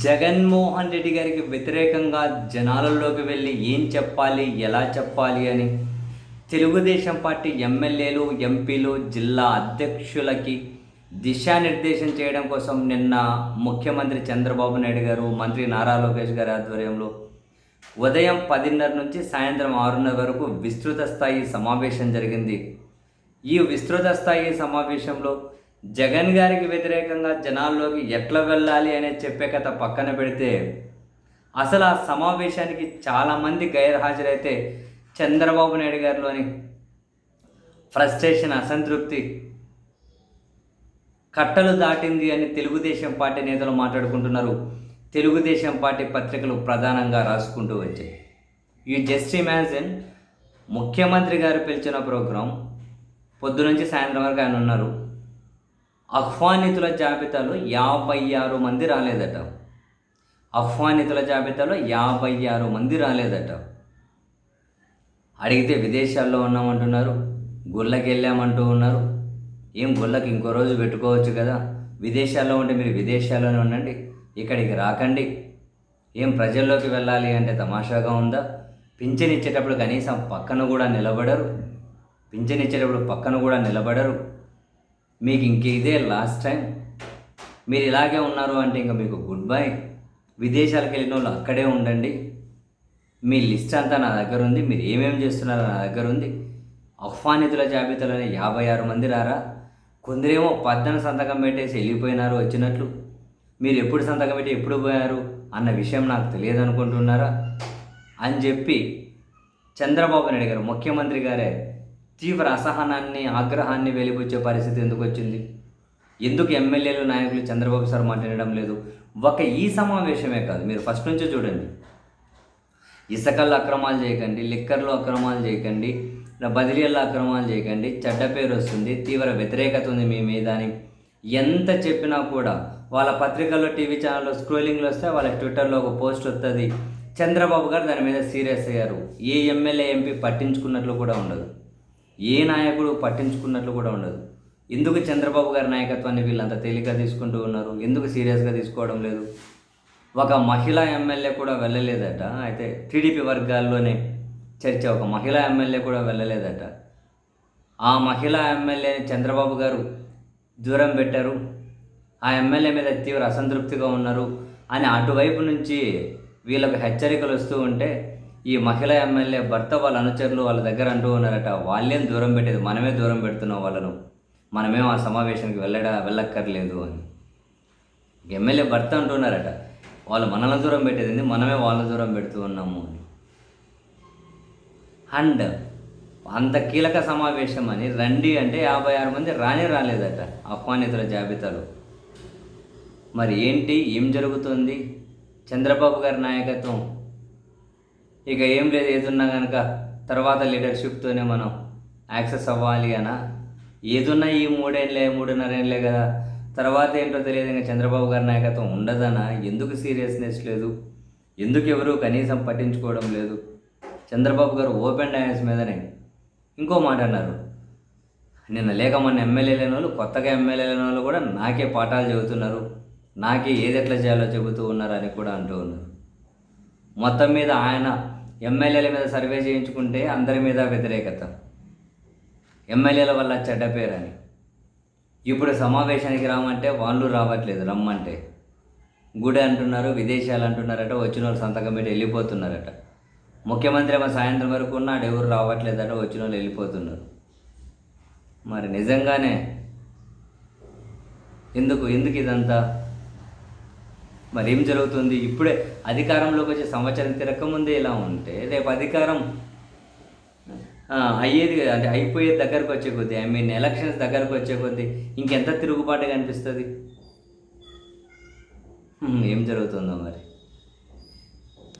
జగన్మోహన్ రెడ్డి గారికి వ్యతిరేకంగా జనాలలోకి వెళ్ళి ఏం చెప్పాలి, ఎలా చెప్పాలి అని తెలుగుదేశం పార్టీ ఎమ్మెల్యేలు, ఎంపీలు, జిల్లా అధ్యక్షులకి దిశానిర్దేశం చేయడం కోసం నిన్న ముఖ్యమంత్రి చంద్రబాబు నాయుడు గారు, మంత్రి నారా లోకేష్ గారి ఆధ్వర్యంలో ఉదయం 10:30 నుంచి సాయంత్రం 6:30 వరకు విస్తృత స్థాయి సమావేశం జరిగింది. ఈ విస్తృత స్థాయి సమావేశంలో జగన్ గారికి వ్యతిరేకంగా జనాల్లోకి ఎట్లా వెళ్ళాలి అనేది చెప్పే కథ పక్కన పెడితే, అసలు ఆ సమావేశానికి చాలామంది గైర్హాజరైతే చంద్రబాబు నాయుడు గారిలోని ఫ్రస్ట్రేషన్, అసంతృప్తి కట్టలు దాటింది అని తెలుగుదేశం పార్టీ నేతలు మాట్లాడుకుంటున్నారు. తెలుగుదేశం పార్టీ పత్రికలు ప్రధానంగా రాసుకుంటూ వచ్చాయి. యూ జస్ట్ ఇమాజిన్, ముఖ్యమంత్రి గారు పిలిచిన ప్రోగ్రాం పొద్దునుంచి సాయంత్రం వరకు ఆయన ఉన్నారు. ఆహ్వానితుల జాబితాలో 56 మంది రాలేదట. ఆహ్వానితుల జాబితాలో 56 మంది రాలేదట. అడిగితే విదేశాల్లో ఉన్నామంటున్నారు, గుళ్ళకి వెళ్ళామంటూ ఉన్నారు. ఏం గుళ్ళకి ఇంకో రోజు పెట్టుకోవచ్చు కదా, విదేశాల్లో ఉంటే మీరు విదేశాల్లోనే ఉండండి, ఇక్కడికి రాకండి. ఏం ప్రజల్లోకి వెళ్ళాలి అంటే తమాషాగా ఉందా? పింఛన్ ఇచ్చేటప్పుడు కనీసం పక్కన కూడా నిలబడరు. పింఛన్ ఇచ్చేటప్పుడు పక్కన కూడా నిలబడరు. మీకు ఇంక ఇదే లాస్ట్ టైం, మీరు ఇలాగే ఉన్నారు అంటే ఇంకా మీకు గుడ్ బై. విదేశాలకు వెళ్ళిన వాళ్ళు అక్కడే ఉండండి. మీ లిస్ట్ అంతా నా దగ్గర ఉంది, మీరు ఏమేమి చేస్తున్నారో నా దగ్గర ఉంది. ఆహ్వానితుల జాబితాలోనే 56 మంది రారా? కొందరేమో 14 సంతకం పెట్టేసి వెళ్ళిపోయినారు వచ్చినట్లు. మీరు ఎప్పుడు సంతకం పెట్టి ఎప్పుడు పోయారు అన్న విషయం నాకు తెలియదు అనుకుంటున్నారా అని చెప్పి చంద్రబాబు నాయుడు గారు, ముఖ్యమంత్రి గారే తీవ్ర అసహనాన్ని, ఆగ్రహాన్ని వెలిబుచ్చే పరిస్థితి ఎందుకు వచ్చింది? ఎందుకు ఎమ్మెల్యేలు, నాయకులు చంద్రబాబు సార్ మాట్లాడడం లేదు? ఈ సమావేశమే కాదు, మీరు ఫస్ట్ నుంచే చూడండి. ఇసుకల్లో అక్రమాలు చేయకండి, లిక్కర్లో అక్రమాలు చేయకండి, బదిలీల్లో అక్రమాలు చేయకండి, చెడ్డ పేరు వస్తుంది, తీవ్ర వ్యతిరేకత ఉంది మీ మీద అని ఎంత చెప్పినా కూడా వాళ్ళ పత్రికల్లో, టీవీ ఛానల్లో స్క్రోలింగ్లో వస్తే వాళ్ళ ట్విట్టర్లో ఒక పోస్ట్ వస్తుంది. చంద్రబాబు గారు దాని మీద సీరియస్ అయ్యారు. ఏ ఎమ్మెల్యే, ఎంపీ పట్టించుకున్నట్లు కూడా ఉండదు. ఏ నాయకుడు పట్టించుకున్నట్లు కూడా ఉండదు. ఎందుకు చంద్రబాబు గారి నాయకత్వాన్ని వీళ్ళంతా తేలిక తీసుకుంటూ ఉన్నారు? ఎందుకు సీరియస్గా తీసుకోవడం లేదు? ఒక మహిళా ఎమ్మెల్యే కూడా వెళ్ళలేదట. అయితే టీడీపీ వర్గాల్లోనే చర్చ, ఒక మహిళా ఎమ్మెల్యే కూడా వెళ్ళలేదట. ఆ మహిళా ఎమ్మెల్యేని చంద్రబాబు గారు దూరం పెట్టారు, ఆ ఎమ్మెల్యే మీద తీవ్ర అసంతృప్తిగా ఉన్నారు అని అటువైపు నుంచి వీళ్ళకు హెచ్చరికలు వస్తూ ఉంటే, ఈ మహిళా ఎమ్మెల్యే భర్త వాళ్ళ అనుచరులు వాళ్ళ దగ్గర అంటూ ఉన్నారట, వాళ్ళేం దూరం పెట్టేది, మనమే దూరం పెడుతున్నాం వాళ్ళను, మనమేం ఆ సమావేశానికి వెళ్ళక్కర్లేదు అని. ఎమ్మెల్యే భర్త అంటున్నారట, వాళ్ళు మనల్ని దూరం పెట్టేది, మనమే వాళ్ళని దూరం పెడుతూ ఉన్నాము అని. అండ్ అంత కీలక సమావేశం అని రండి అంటే 56 మంది రాలేదట ఆహ్వానితుల జాబితాలో. మరి ఏంటి, ఏం జరుగుతుంది? చంద్రబాబు గారి నాయకత్వం ఇక ఏం లేదు, ఏదున్నా కనుక తర్వాత లీడర్షిప్తోనే మనం యాక్సెస్ అవ్వాలి అనా? ఏదున్నా ఈ 3.5 ఏళ్ళే కదా, తర్వాత ఏంటో తెలియదు. ఇంకా చంద్రబాబు గారి నాయకత్వం ఉండదనా? ఎందుకు సీరియస్నెస్ లేదు? ఎందుకు ఎవరు కనీసం పట్టించుకోవడం లేదు? చంద్రబాబు గారు ఓపెన్ డయాస్ మీదనే ఇంకో మాట అన్నారు. నిన్న లేక మొన్న ఎమ్మెల్యే లేని వాళ్ళు, కొత్తగా ఎమ్మెల్యే లేని వాళ్ళు కూడా నాకే పాఠాలు చెబుతున్నారు, నాకే ఏది ఎట్లా చేయాలో చెబుతూ ఉన్నారు అని కూడా అంటూ ఉన్నారు. మొత్తం మీద ఆయన ఎమ్మెల్యేల మీద సర్వే చేయించుకుంటే అందరి మీద వ్యతిరేకత, ఎమ్మెల్యేల వల్ల చెడ్డ పేరని. ఇప్పుడు సమావేశానికి రామంటే వాళ్ళు రావట్లేదు, రమ్మంటే గుడి అంటున్నారు, విదేశాలు అంటున్నారట, వచ్చిన వాళ్ళు సంతకం పెట్టి వెళ్ళిపోతున్నారట. ముఖ్యమంత్రి ఏమో సాయంత్రం వరకు ఉన్నాడు, ఎవరు రావట్లేదట, వచ్చిన వాళ్ళు వెళ్ళిపోతున్నారు. మరి నిజంగానే ఎందుకు ఇదంతా? మరి ఏం జరుగుతుంది? ఇప్పుడే అధికారంలోకి వచ్చే సంవత్సరం తిరగకముందే ఇలా ఉంటే, రేపు అధికారం అయ్యేది అంటే అయిపోయే దగ్గరకు వచ్చే కొద్దీ, ఎలక్షన్స్ దగ్గరకు వచ్చే కొద్దీ ఇంకెంత తిరుగుబాటుగా అనిపిస్తుంది? ఏం జరుగుతుందో మరి.